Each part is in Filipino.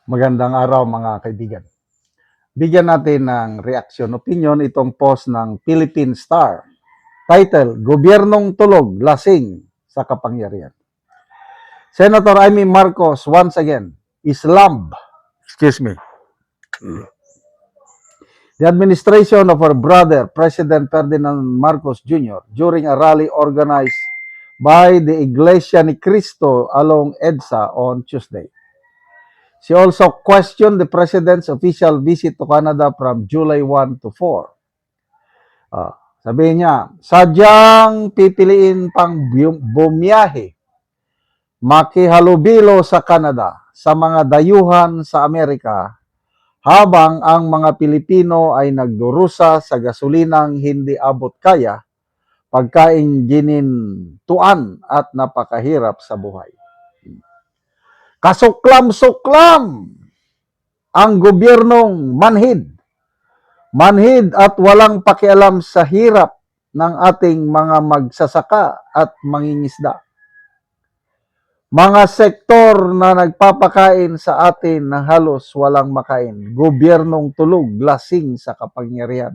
Magandang araw mga kaibigan. Bigyan natin ng reaction opinion itong post ng Philippine Star. Title, Gobyernong Tulog, Lasing sa Kapangyarihan. Senator Amy Marcos once again is slammed, the administration of her brother, President Ferdinand Marcos Jr., during a rally organized by the Iglesia ni Cristo along EDSA on Tuesday. She also questioned the president's official visit to Canada from July 1 to 4. Sabihin niya, sadyang pipiliin pang bumiyahe, makihalubilo sa Canada sa mga dayuhan sa Amerika habang ang mga Pilipino ay nagdurusa sa gasolinang hindi abot kaya, pagkain ginintuan at napakahirap sa buhay. Kasuklam-suklam ang gobyernong manhid at walang pakialam sa hirap ng ating mga magsasaka at mangingisda. Mga sektor na nagpapakain sa atin na halos walang makain. Gobyernong tulog, lasing sa kapangyarihan.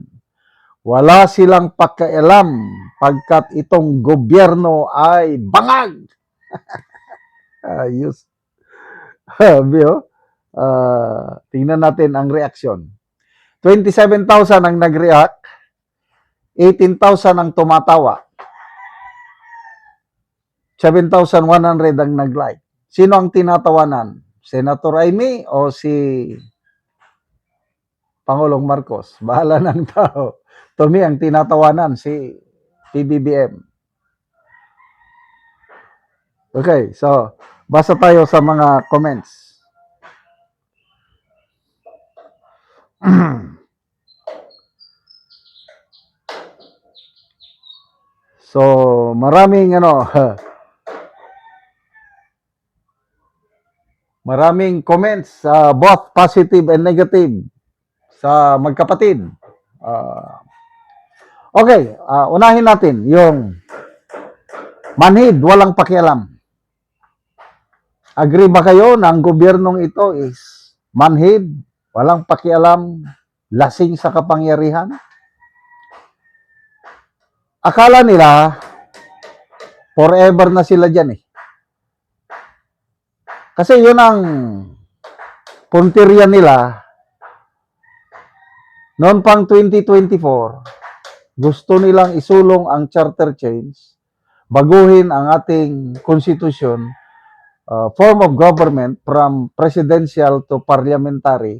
Wala silang pakialam pagkat itong gobyerno ay bangag. Ayos. Tingnan natin ang reaksyon. 27,000 ang nag-react, 18,000 ang tumatawa, 7,100 ang nag-like. Sino ang tinatawanan? Senator Amy o si Pangulong Marcos? Bahala ng tao. To me, ang tinatawanan si PBBM. Okay, so basa tayo sa mga comments. So, maraming maraming comments, both positive and negative sa magkapatid. Okay, unahin natin yung manhid, walang pakialam. Agree ba kayo na ang gobyernong ito is manhid, walang pakialam, lasing sa kapangyarihan? Akala nila forever na sila dyan eh. Kasi yun ang puntirya nila noon pang 2024, gusto nilang isulong ang charter change, baguhin ang ating konstitusyon, form of government from presidential to parliamentary,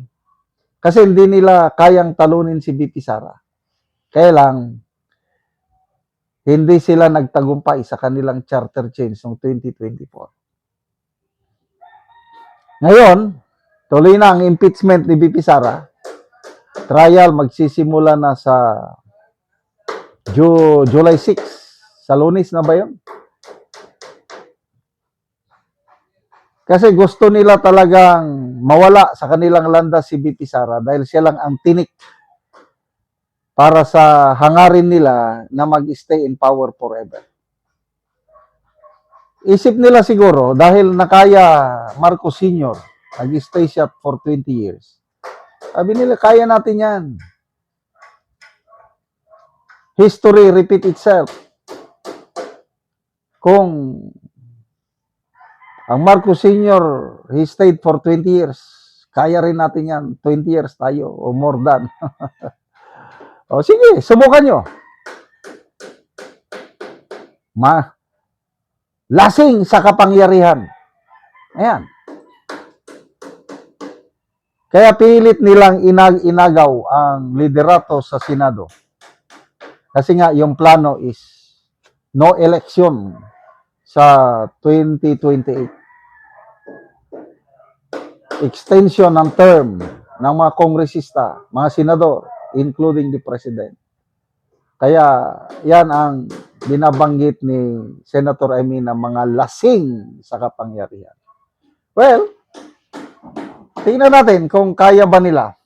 kasi hindi nila kayang talunin si BP Sara. Kaya lang, hindi sila nagtagumpay sa kanilang charter change noong 2024. Ngayon, tuloy na ang impeachment ni BP Sara. Trial magsisimula na sa July 6. Sa Lunes na ba yun? Kasi gusto nila talagang mawala sa kanilang landas si BP Sara dahil siya lang ang tinik para sa hangarin nila na mag-stay in power forever. Isip nila siguro dahil nakaya Marcos Sr., nag-stay siya for 20 years. Sabi nila, kaya natin yan. History repeat itself. Kung ang Marcos Sr., he stayed for 20 years. Kaya rin natin yan. 20 years tayo o more than. O sige, subukan nyo. Lasing sa kapangyarihan. Ayan. Kaya pilit nilang inagaw ang liderato sa Senado. Kasi nga, yung plano is no election sa 2028. Extension ng term ng mga kongresista, mga senador, including the president. Kaya yan ang binabanggit ni Senator Amy na mga lasing sa kapangyarihan. Well, tingnan natin kung kaya ba nila.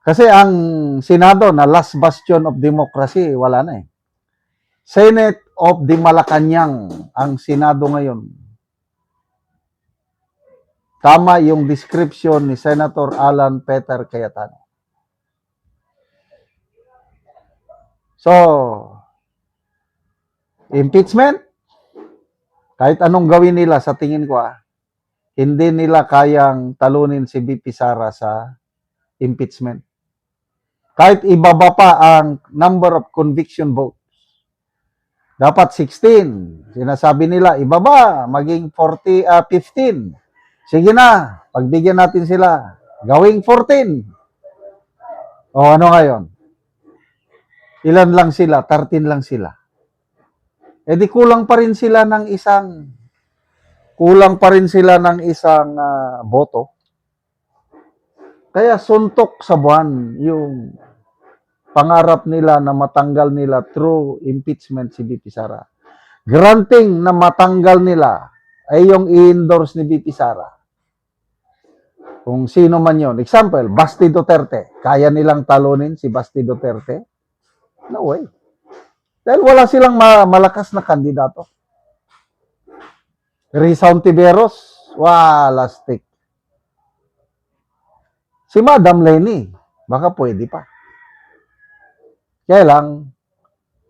Kasi ang Senado na last bastion of democracy, wala na eh. Senate of the Malacanang ang Senado ngayon. tama yung description ni Senator Alan Peter Cayetano. So, impeachment, kahit anong gawin nila sa tingin ko, hindi nila kayang talunin si VP Sara sa impeachment. Kahit ibaba pa ang number of conviction votes. Dapat 16. Sinasabi nila, ibaba, maging 15. Sige na, pagbigyan natin sila. Gawing 14. O ano ngayon? Ilan lang sila? 13 lang sila. E di kulang pa rin sila ng boto. Kaya suntok sa buwan yung pangarap nila na matanggal nila through impeachment si VP Sara. Granting na matanggal nila ay yung i-endorse ni VP Sara. Kung sino man yon. Example, Basti Duterte. Kaya nilang talunin si Basti Duterte? No way. Dahil wala silang malakas na kandidato. Risa Ontiveros, wala stick. Si Madam Leni, baka pwede pa. Kaya lang,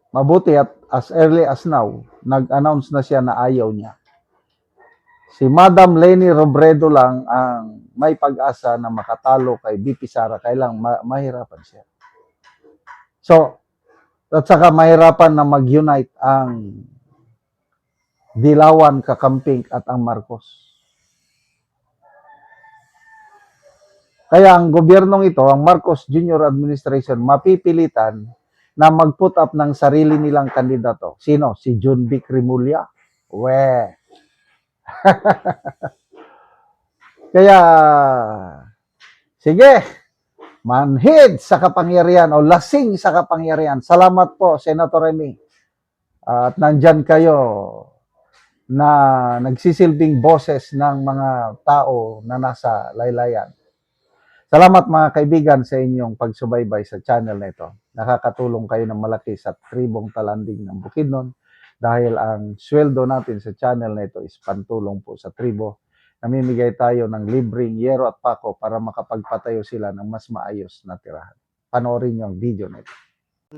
mabuti at as early as now, nag-announce na siya na ayaw niya. Si Madam Leni Robredo lang ang may pag-asa na makatalo kay VP Sara, kaya lang mahirapan siya. So, at saka mahirapan na mag-unite ang Dilawan, Kakamping at ang Marcos. Kaya ang gobyernong ito, ang Marcos Jr. Administration, mapipilitan na mag-put up ng sarili nilang kandidato. Sino? Si John Vic Rimulya. Kaya, sige, manhid sa kapangyarihan o lasing sa kapangyarihan. Salamat po, Senator Remy. At nandyan kayo na nagsisilbing boses ng mga tao na nasa laylayan. Salamat mga kaibigan sa inyong pagsubaybay sa channel na ito. Nakakatulong kayo ng malaki sa tribong talanding ng Bukidnon dahil ang sweldo natin sa channel na ito is pantulong po sa tribo. Namimigay tayo ng libreng yero at pako para makapagpatayo sila ng mas maayos na tirahan. Panoorin niyo ang video na ito.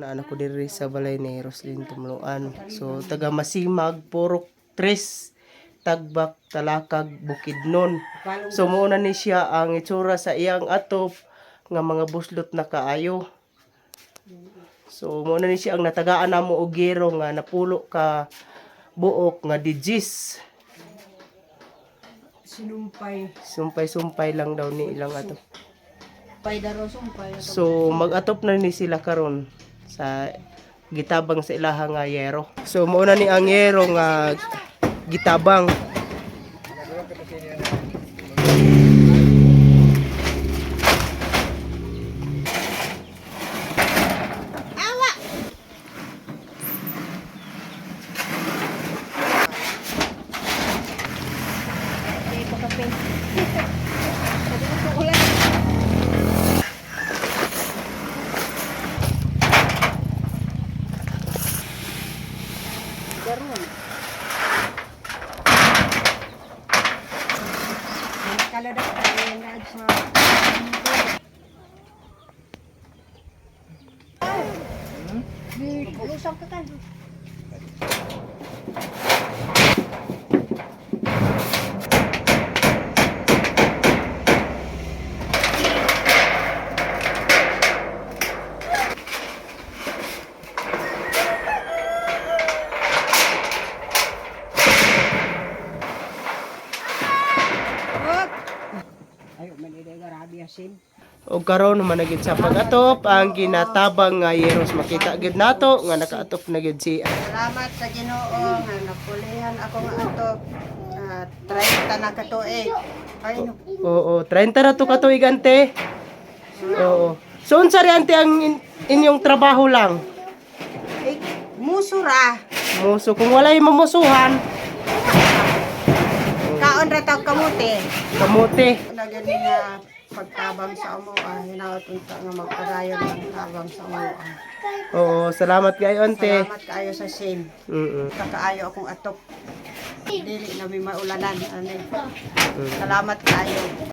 Anak ko diri sa balay ni Roslyn Tumuluan. So, taga Masimag, Purok 3, Tagbak, Talakag, Bukidnon. So, muna ni siya ang itsura sa iyang atop nga mga buslot na kaayo. So, muna ni siya ang natagaan na mo og gero nga napulo ka buok nga digis. Sumpay lang daw ni ilang atop. So, mag-atop na ni sila karon sa gitabang sa ilaha nga yero. So, muna ni ang yero nga gitabang. Lusang ka kan. Ayo manide garabi asin. O karon managid sa pag-atop ang ginatabang nga yeros makita gid nato nga nakaatop na gid siya. Salamat sa Ginoo nga napulihan ako nga atop. 30 na katuig. Ay no. Oo, 30 na to katuig ante. Oo. So unsa ri ante ang inyong trabaho lang? Musura. Muso kung walay mamusuhan, Kaon ra tag kamuti. kamote. Na gani nga pagtabang sa amo, hinaot unta nga magpadayon ang tabang sa amo. Oo, salamat kayo, ante. Salamat kaayo sa sin. Mm. Kakaayo akong atok. Dili na may maulanan. Ano, salamat kaayo.